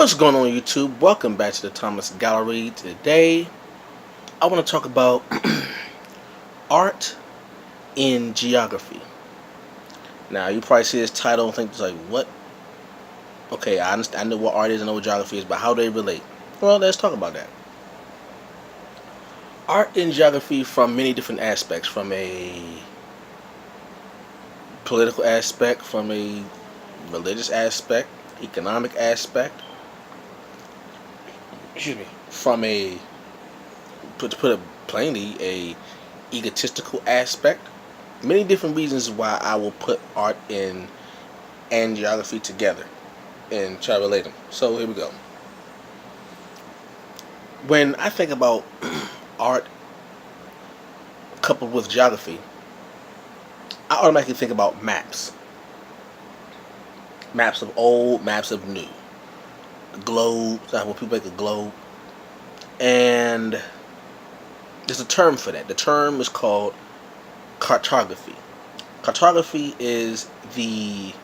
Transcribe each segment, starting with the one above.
What's going on YouTube? Welcome back to the Thomas Gallery. Today I want to talk about art in geography. Now you probably see this title and think it's like, what? Okay, I understand, I know what art is, I know what geography is, but how do they relate? Well, let's talk about that. Art in geography from many different aspects, from a political aspect, from a religious aspect, economic aspect, excuse me, from a, to put it plainly, a egotistical aspect. Many different reasons why I will put art in and geography together and try to relate them. So here we go. When I think about art coupled with geography, I automatically think about maps. Maps of old, maps of new. Globes, when people make a globe. And there's a term for that. The term is called cartography. Cartography is the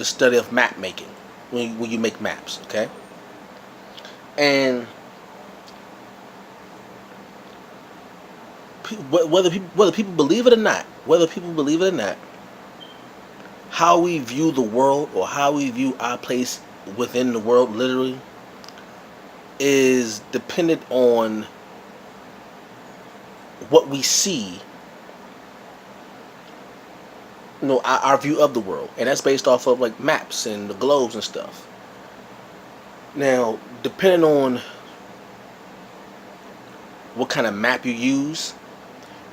study of map making, when you make maps, okay? And whether people believe it or not, how we view the world, or how we view our place within the world, literally, is dependent on what we see, our view of the world, and that's based off of like maps and the globes and stuff. Now, depending on what kind of map you use,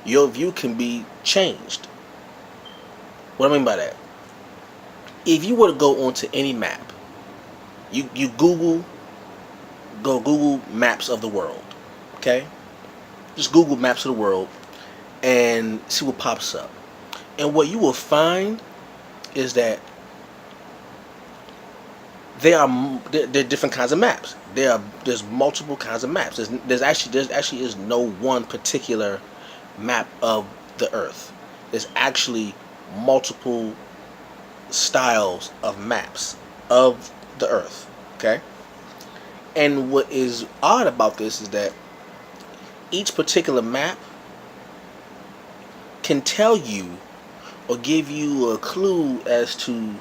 your view can be changed. What I mean by that, if you were to go onto any map, you Google maps of the world, okay? Just Google maps of the world and see what pops up. And what you will find is that there are different kinds of maps. There's multiple kinds of maps. There's actually is no one particular map of the Earth. There's actually multiple styles of maps of the Earth, okay? And what is odd about this is that each particular map can tell you or give you a clue as to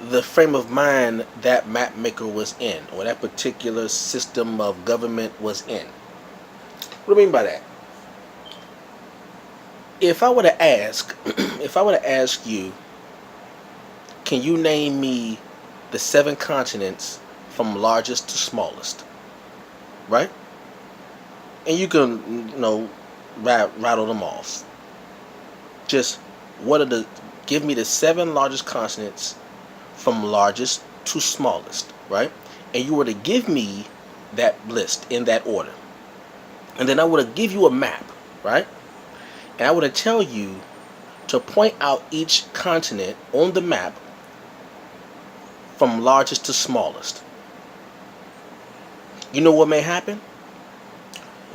the frame of mind that map maker was in, or that particular system of government was in. What do I mean by that? If I were to ask you, can you name me the 7 continents from largest to smallest, right? And you can, rattle them off. Just give me the 7 largest continents from largest to smallest, right? And you were to give me that list in that order. And then I would give you a map, right? And I would tell you to point out each continent on the map from largest to smallest. You know what may happen?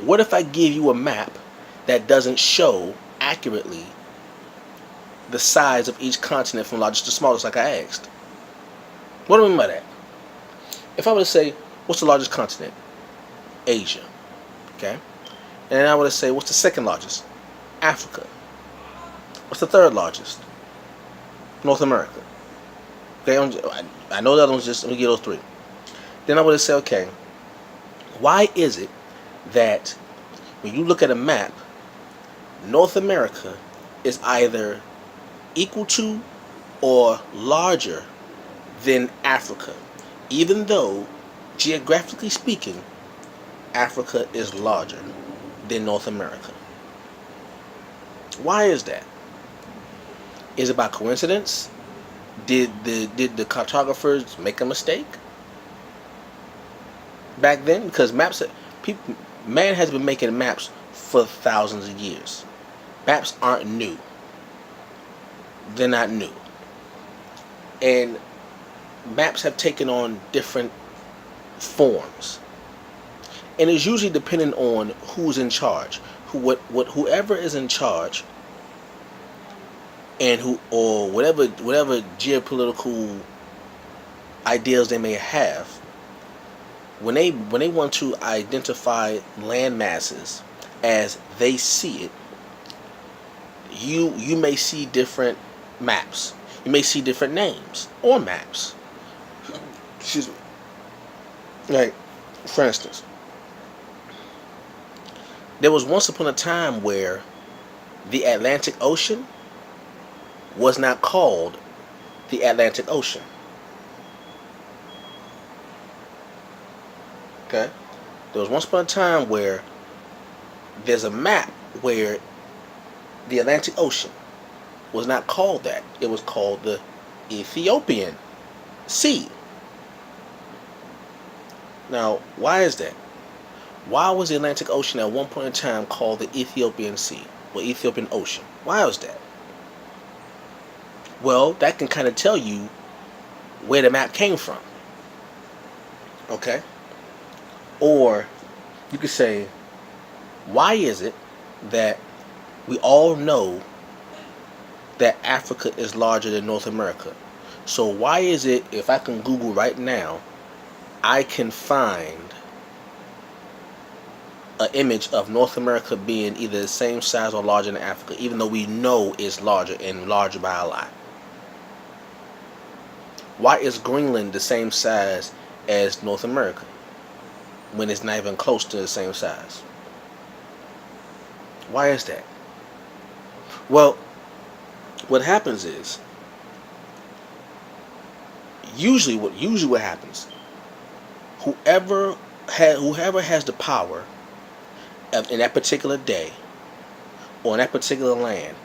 What if I give you a map that doesn't show accurately the size of each continent from largest to smallest, like I asked? What do I mean by that? If I were to say, what's the largest continent? Asia. Okay? And then I were to say, what's the second largest? Africa. What's the third largest? North America. Okay, I know that one's just, let me get those 3. Then I would say, okay, why is it that when you look at a map, North America is either equal to or larger than Africa, even though, geographically speaking, Africa is larger than North America? Why is that? Is it by coincidence? Did the cartographers make a mistake back then? Because man has been making maps for thousands of years. Maps aren't new. They're not new. And maps have taken on different forms. And it's usually dependent on who's in charge. Whoever is in charge and who, or whatever geopolitical ideals they may have, when they want to identify land masses as they see it, you may see different maps. You may see different names on maps. Excuse me. Like, for instance, there was once upon a time where the Atlantic Ocean was not called the Atlantic Ocean. Okay? There was once upon a time where there's a map where the Atlantic Ocean was not called that. It was called the Ethiopian Sea. Now, why is that? Why was the Atlantic Ocean at one point in time called the Ethiopian Sea or Ethiopian Ocean? Why was that? Well, that can kind of tell you where the map came from. Okay? Or you could say, why is it that we all know that Africa is larger than North America? So why is it, if I can Google right now, I can find an image of North America being either the same size or larger than Africa, even though we know it's larger and larger by a lot? Why is Greenland the same size as North America when it's not even close to the same size? Why is that? Well, what happens is, usually what happens, whoever has the power in that particular day or in that particular land,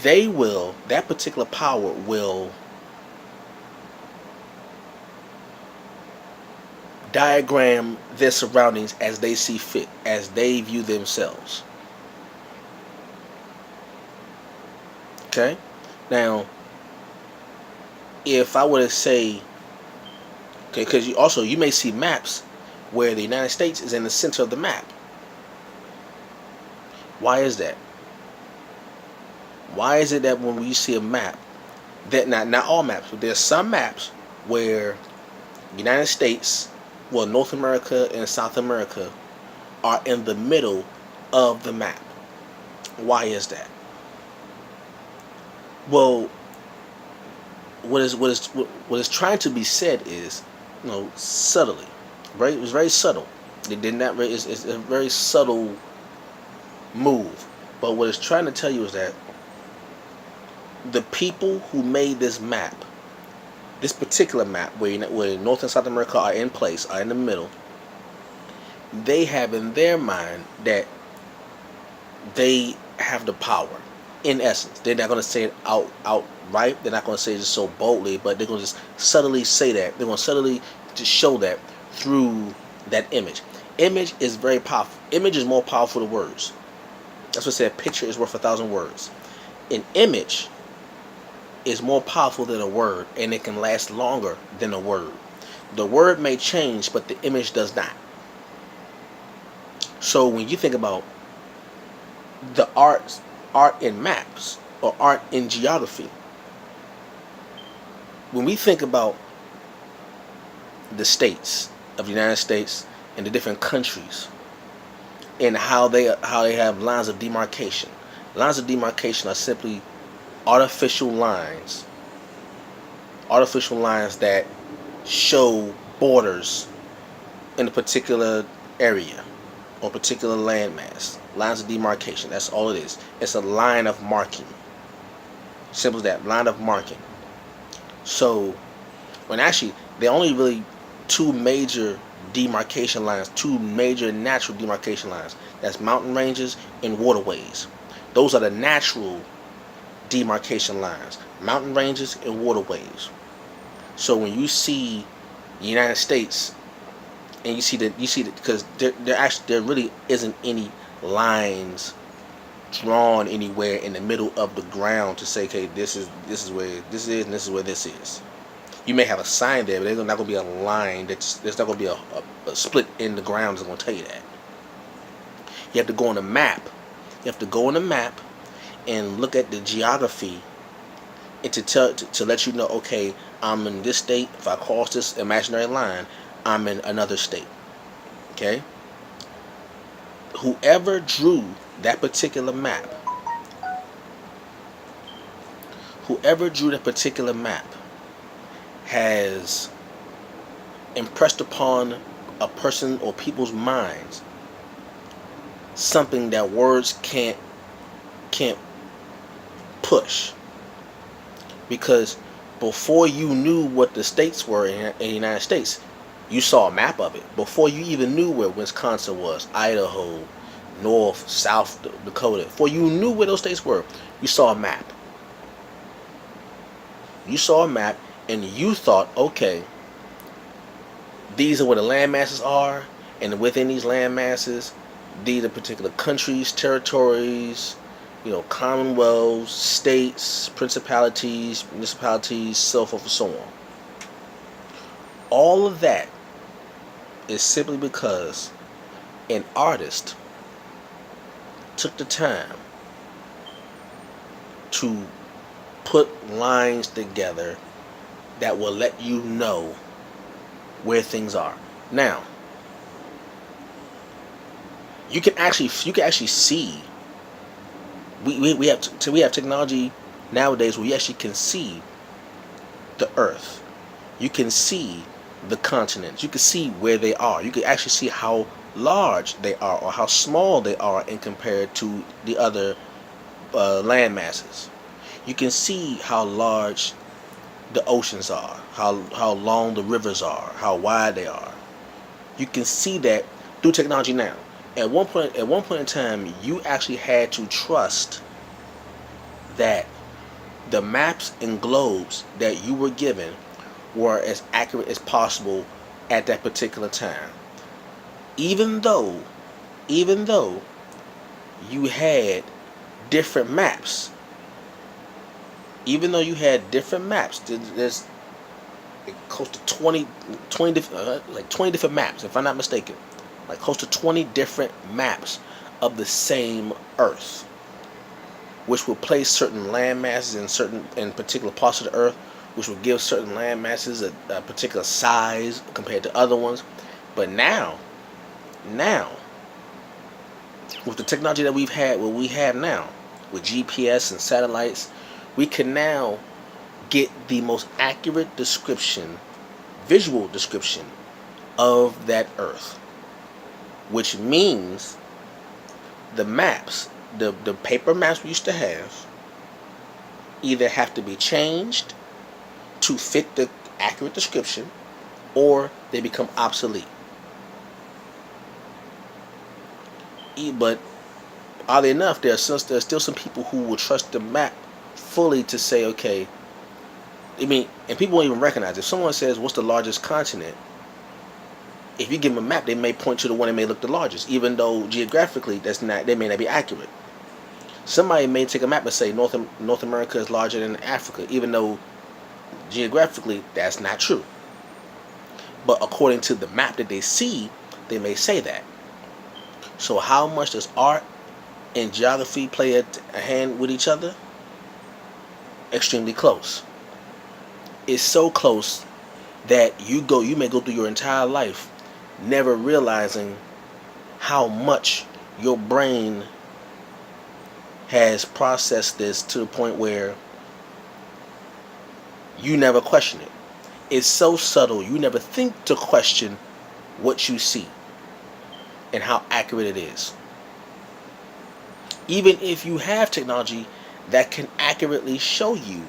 that particular power will diagram their surroundings as they see fit, as they view themselves. Okay? Now, if I were to say, okay, because you may see maps where the United States is in the center of the map. Why is that? Why is it that when we see a map, that not all maps, but there's some maps where the United States, well, North America and South America are in the middle of the map? Why is that? Well, what is trying to be said is, subtly, right? It was very subtle. It did not. It's a very subtle move. But what it's trying to tell you is that the people who made this map, this particular map, where North and South America are in place, are in the middle, they have in their mind that they have the power. In essence, they're not going to say it outright. They're not going to say it just so boldly, but they're going to just subtly say that. They're going to subtly just show that through that image. Image is very powerful. Image is more powerful than words. That's what said, picture is worth 1,000 words. An image is more powerful than a word, and it can last longer than a word. The word may change, but the image does not. So when you think about the art in maps or art in geography, when we think about the states of the United States and the different countries and how they have lines of demarcation. Lines of demarcation are simply artificial lines that show borders in a particular area or particular landmass. Lines of demarcation, that's all it is. It's a line of marking. Simple as that, line of marking. So, when actually, there are only really two major demarcation lines, two major natural demarcation lines. That's mountain ranges and waterways. Those are the natural demarcation lines, mountain ranges and waterways. So when you see the United States, and you see that because there really isn't any lines drawn anywhere in the middle of the ground to say, okay, this is where this is and this is where this is. You may have a sign there, but there's not going to be a line. There's not going to be a split in the ground that's going to tell you that. You have to go on a map. You have to go on a map and look at the geography and to let you know, okay, I'm in this state. If I cross this imaginary line, I'm in another state. Okay. Whoever drew that particular map, whoever drew that particular map, has impressed upon a person or people's minds something that words can't push. Because before you knew what the states were in the United States, you saw a map of it. Before you even knew where Wisconsin was, Idaho, North, South Dakota, before you knew where those states were, you saw a map. You saw a map and you thought, okay, these are where the land masses are, and within these land masses, these are particular countries, territories, commonwealths, states, principalities, municipalities, so forth and so on. All of that is simply because an artist took the time to put lines together that will let you know where things are. Now, you can actually see. We have technology nowadays where you actually can see the Earth. You can see the continents. You can see where they are. You can actually see how large they are or how small they are in compared to the other land masses. You can see how large the oceans are, how long the rivers are, how wide they are. You can see that through technology now. At one point in time, you actually had to trust that the maps and globes that you were given were as accurate as possible at that particular time. Even though you had different maps, there's close to 20 different maps, if I'm not mistaken. Like close to 20 different maps of the same Earth, which will place certain land masses in particular parts of the Earth, which will give certain land masses a particular size compared to other ones. But now, with the technology that we have now, with GPS and satellites, we can now get the most accurate description, visual description of that Earth. Which means the maps, the paper maps we used to have, either have to be changed to fit the accurate description, or they become obsolete. But oddly enough, there's still some people who will trust the map fully to say, okay, and people won't even recognize it. If someone says, what's the largest continent? If you give them a map, they may point to the one that may look the largest, even though geographically they may not be accurate. Somebody may take a map and say North America is larger than Africa, even though geographically that's not true. But according to the map that they see, they may say that. So how much does art and geography play a hand with each other? Extremely close. It's so close that you may go through your entire life never realizing how much your brain has processed this to the point where you never question it. It's so subtle, you never think to question what you see and how accurate it is. Even if you have technology that can accurately show you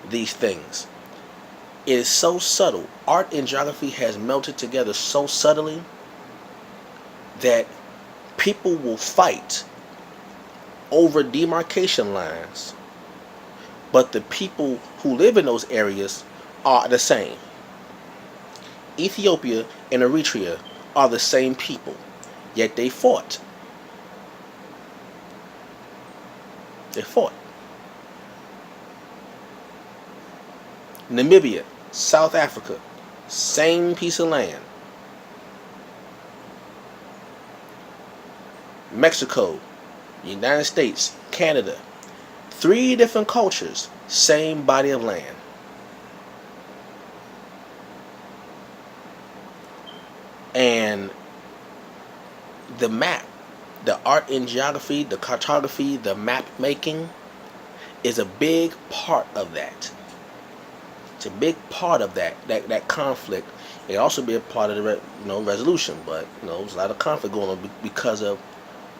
these things, it is so subtle. Art and geography has melted together so subtly that people will fight over demarcation lines, but the people who live in those areas are the same. Ethiopia and Eritrea are the same people, yet they fought. Namibia, South Africa, same piece of land. Mexico, United States, Canada, 3 different cultures, Same body of land. And the map, the art in geography, the cartography, the map making is a big part of that. It's a big part of that conflict. It also be a part of the resolution, but there's a lot of conflict going on because of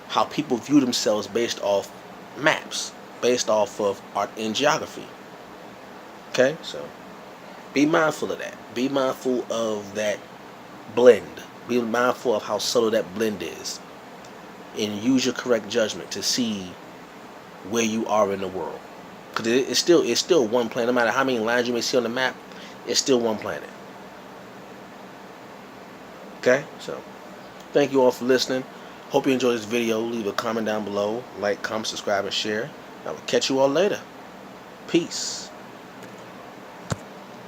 how people view themselves based off maps, based off of art and geography. Okay, so be mindful of that. Be mindful of that blend. Be mindful of how subtle that blend is, and use your correct judgment to see where you are in the world. Because it's still one planet. No matter how many lines you may see on the map, it's still one planet. Okay, so thank you all for listening. Hope you enjoyed this video. Leave a comment down below. Like, comment, subscribe, and share. I will catch you all later. Peace.